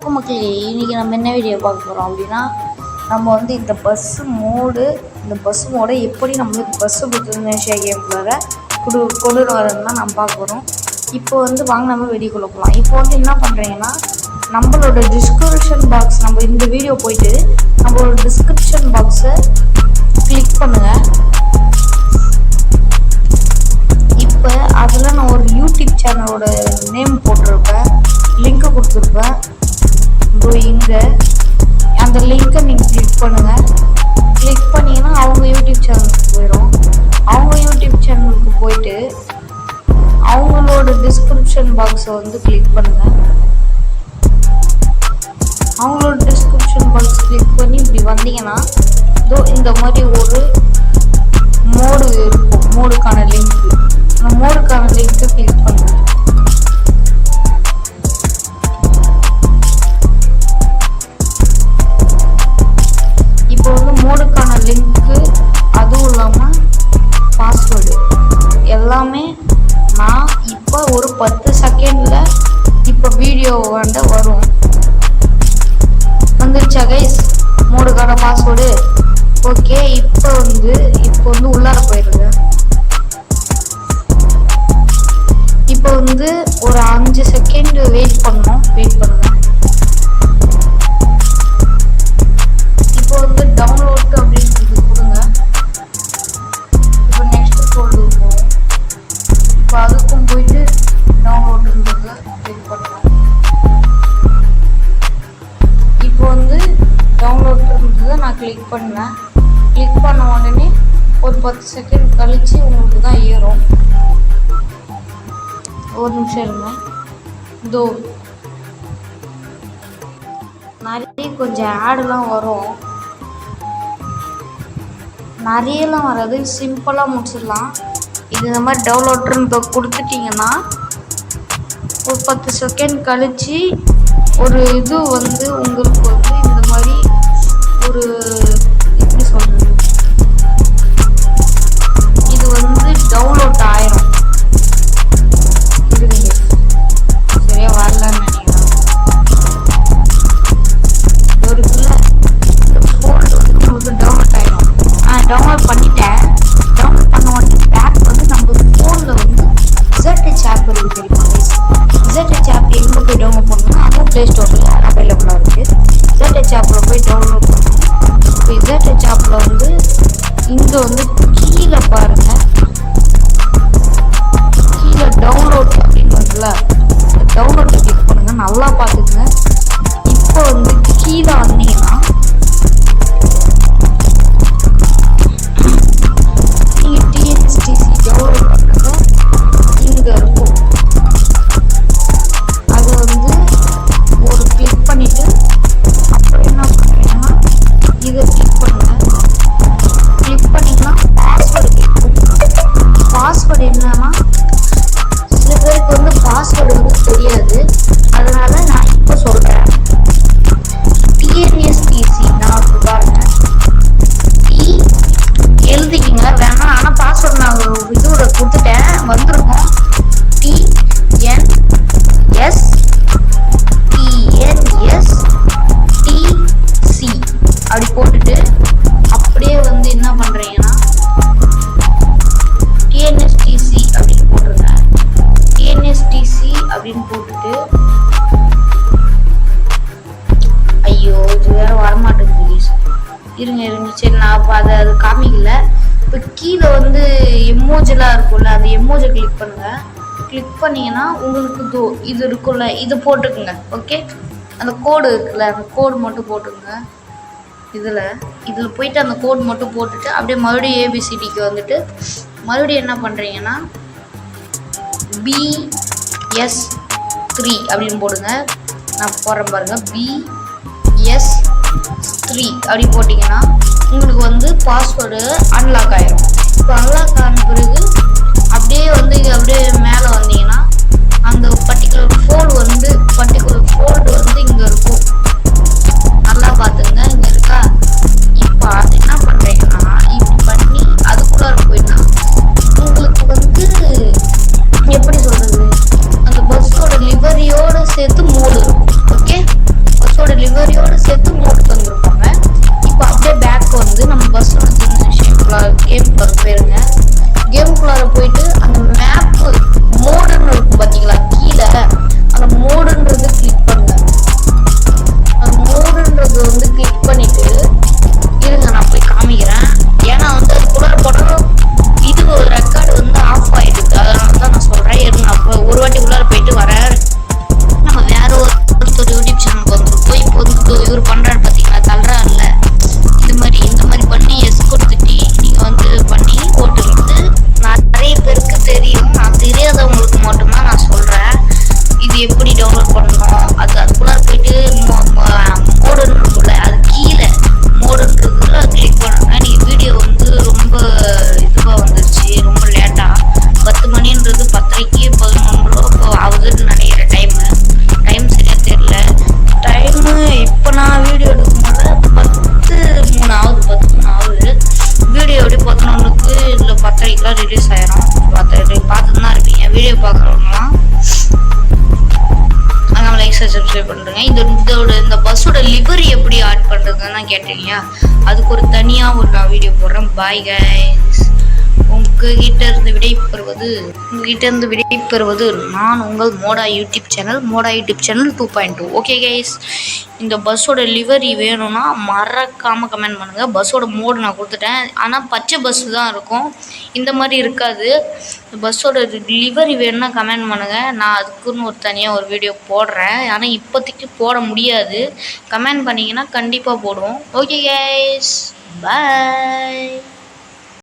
வணக்கம் மக்களே, இன்றைக்கி நம்ம என்ன வீடியோ பார்க்க போகிறோம் அப்படின்னா, நம்ம வந்து இந்த பஸ்ஸு மோடை எப்படி நம்மளுக்கு பஸ்ஸு புத்துணர்ச்சியாக கேம்குள்ளார கொண்டு வரதுன்னு தான் நம்ம பார்க்க போகிறோம். இப்போ வந்து வாங்க நம்ம வீடியோக்குள்ளே போகலாம். இப்போ வந்து என்ன பண்ணுறீங்கன்னா, நம்மளோட டிஸ்கிரிப்ஷன் பாக்ஸ், நம்ம இந்த வீடியோ போயிட்டு நம்மளோட டிஸ்கிரிப்ஷன் பாக்ஸை கிளிக் பண்ணுங்கள். இப்போ அதில் நான் ஒரு யூடியூப் சேனலோட நேம் போட்டிருப்பேன், லிங்க்கு கொடுத்துருப்பேன். இங்கே அந்த லிங்க்கை நீங்கள் கிளிக் பண்ணுங்கள். கிளிக் பண்ணிங்கன்னா அவங்க யூடியூப் சேனலுக்கு போயிடும். அவங்க யூடியூப் சேனலுக்கு போயிட்டு அவங்களோட டிஸ்கிரிப்ஷன் பாக்ஸை வந்து கிளிக் பண்ணுங்கள். அவங்களோட டிஸ்கிரிப்ஷன் பாக்ஸ் கிளிக் பண்ணி இப்படி வந்தீங்கன்னா இந்த மாதிரி ஒரு மோடு இருக்கும், மோடுக்கான லிங்க்கு. அந்த மோடுக்கான லிங்க்கை கிளிக் பண்ணுங்கள். இப்போ வந்து மோடுக்கான லிங்க்கு, அதுவும் இல்லாமல் பாஸ்வேர்டு எல்லாமே நான் இப்போ ஒரு 10 செகண்டில் இப்போ வீடியோ வரும். வந்துருச்சா கைஸ் மோடுக்கான பாஸ்வேர்டு? ஓகே, இப்போ வந்து உள்ளார போயிடுங்க. இப்போ வந்து ஒரு 5 செகண்ட் வெயிட் பண்ணுங்க. இப்போ வந்து டவுன்லோட் அப்படின்றது கொடுங்க. இப்போ நெக்ஸ்ட் ஃபோல்டு போகும். இப்போ அதுக்கும் போயிட்டு டவுன்லோடுன்றது வெயிட் பண்ணலாம். இப்போ வந்து டவுன்லோடுன்றதை நான் கிளிக் பண்ணேன். கிளிக் பண்ண உடனே ஒரு 10 செகண்ட் கழித்து உங்களுக்கு தான் ஏறும். ஒரு நிமிஷம் இருங்க. நிறைய கொஞ்சம் ஆடெல்லாம் வரும். நிறையலாம் வராது, சிம்பிளாக முடிச்சிடலாம். இது இந்த மாதிரி டவுன்லோட்ரு கொடுத்துட்டிங்கன்னா ஒரு 10 செகண்ட் கழித்து ஒரு இது வந்து உங்களுக்கு வந்து இந்த மாதிரி ஒரு எப்படி சொல்கிறது, இது வந்து டவுன்லோட் ஆயிரும். சரியா வரலன்னு நினைக்கிறேன். ஒரு ஃபோல்டு வந்து உங்களுக்கு டவுன்லோட் ஆயிரும். டவுன்லோட் பண்ணிட்டேன். டவுன்லோட் பண்ண உடனே பேக் வந்து நம்ம ஃபோனில் வந்து ZH ஆப் இருக்குது தெரியுமா? ZH ஆப் எங்கே போய் டவுன்லோட் பண்ணணும்னா அதுவும் ப்ளே ஸ்டோரில் அவைலபிளாக இருக்குது. ZH ஆப்பில் போய் டவுன்லோட் பண்ணணும். இப்போ ZH ஆப்பில் வந்து இங்கே வந்து கீழே பாருங்கள், கீழே டவுன்லோட் அப்படின்னு இருக்குல்ல, டவுன்லோட்டை கிளிக் பண்ணுங்கள். நல்லா பார்த்துக்குங்க. இப்போ வந்து கீழே வந்தீங்கன்னா நீங்கள் டிஎன்எஸ்டிசி டவுன்லோட் பண்ணுறது இங்கே இருக்கும். அதை வந்து ஒரு கிளிக் பண்ணிவிட்டு அப்புறம் என்ன பண்ணுறீங்கன்னா இதை கிளிக் பண்ணுங்கள். கிளிக் பண்ணிங்கன்னா பாஸ்வேர்டு கேட்கும். பாஸ்வேர்டு என்னன்னா, சில பேருக்கு வந்து பாஸ்வேர்டு வந்து தெரியாது. அதனால நான் இப்போ சொல்கிறேன். டிஎன்எஸ்டிசி நான் பாருங்க, எழுதிக்கிங்க வேணாம். ஆனால் பாஸ்வேர்டு நான் இதோட கொடுத்துட்டேன், வந்திருக்கோம். TNSTC அப்படி போட்டுட்டு அப்படியே வந்து என்ன பண்ணுறீங்கன்னா டிஎன்எஸ்டிசி அப்படின்னு போட்டுருங்க. டிஎன்எஸ்டிசி அப்படின்னு போட்டுட்டு, ஐயோ இது வேற வரமாட்டேங்குது. இருங்க சரி, நான் இப்போ அது காமிக்கல. இப்போ கீழே வந்து எமோஜெலாம் இருக்கும்ல, அந்த எமோஜை கிளிக் பண்ணுங்கள். கிளிக் பண்ணிங்கன்னா உங்களுக்கு இது இருக்குல்ல, இது போட்டுக்குங்க. ஓகே, அந்த கோடு இருக்குல்ல, அந்த கோடு மட்டும் போட்டுக்குங்க. இதில் போயிட்டு அந்த கோடு மட்டும் போட்டுட்டு அப்படியே மறுபடியும் ABCDக்கு வந்துட்டு மறுபடியும் என்ன பண்ணுறீங்கன்னா BS3 அப்படின்னு போடுங்க. நான் போடுறேன் பாருங்கள், BS3 அப்படி போட்டிங்கன்னா உங்களுக்கு வந்து பாஸ்வேர்டு அன்லாக் ஆகிடும். இப்போ அன்லாக் ஆன பிறகு அப்படியே வந்து அப்படியே மேலே வந்தீங்கன்னா அந்த பர்டிகுலர் ஃபோல்டு வந்து இங்கே இருக்கும். நல்லா பார்த்துங்க, இங்கே இருக்கா? இப்போ அது என்ன பண்ணுறீங்கன்னா இப்படி பண்ணி அதுக்குள்ளார போயிட்டா உங்களுக்கு வந்து எப்படி சொல்கிறது, அந்த பஸ்ஸோட லிவரியோடு சேர்த்து மோடு இருக்கும். ஓகே, பொசிஷனுக்கு வந்துருக்கும். இப்போ வந்து இவர் பண்ணுறாரு பார்த்தீங்கன்னா, தள்ளுறாருல, இந்த மாதிரி பண்ணி கொடுத்துட்டு நீங்கள் வந்து பண்ணி ஓட்டுறது நிறைய பேருக்கு தெரியும். நான் தெரியாதவங்களுக்கு மட்டும்தான் நான் சொல்கிறேன். இது எப்படி டவுன்லோட் பண்ணணும், அதுக்குள்ளார போயிட்டு மோடுன்னு இருக்கும்ல, அது கீழே மோடுன்றதுல கிளிக் பண்ணுங்க. நீங்கள் வீடியோ வந்து ரொம்ப இதுவாக வந்துருச்சு, ரொம்ப லேட்டாக 10 மணின்றது 10:30 11 இப்போ ஆகுதுன்னு நினைக்கிறேன். டைம் சரியாக தெரியல. டைமு இப்போ நான் வீடியோ எடுக்கும்போது 10:03 ஆகுது. வீடியோ எப்படி 11க்கு இல்லை 10:30க்குலாம் ரிலீஸ் ஆயிரும். பார்த்துட்டு தான் இருப்பீங்க. வீடியோ பார்க்குறவங்களாம் அதனால் லைக் சப்ஸ்கிரைப் பண்ணுறேங்க. இந்த பஸ்ஸோட லிவரி எப்படி ஆட் பண்ணுறதுன்னு கேட்டீங்க. அதுக்கு ஒரு தனியாக ஒரு நான் வீடியோ போடுறேன். Bye guys. உங்ககிட்ட இருந்து விடைபெறுவது நான் உங்கள் Moda YouTube channel 2.2. Okay guys, இந்த பஸ்ஸோட லிவரி வேணும்னா மறக்காமல் கமெண்ட் பண்ணுங்கள். பஸ்ஸோட மோடு நான் கொடுத்துட்டேன், ஆனால் பச்சை பஸ்ஸு தான் இருக்கும், இந்த மாதிரி இருக்காது. பஸ்ஸோட லிவரி வேணும்னா கமெண்ட் பண்ணுங்கள். நான் அதுக்குன்னு ஒரு தனியாக ஒரு வீடியோ போடுறேன், ஆனால் இப்போதைக்கு போட முடியாது. கமெண்ட் பண்ணிங்கன்னா கண்டிப்பாக போடுவோம். ஓகே கைஸ், பாய்.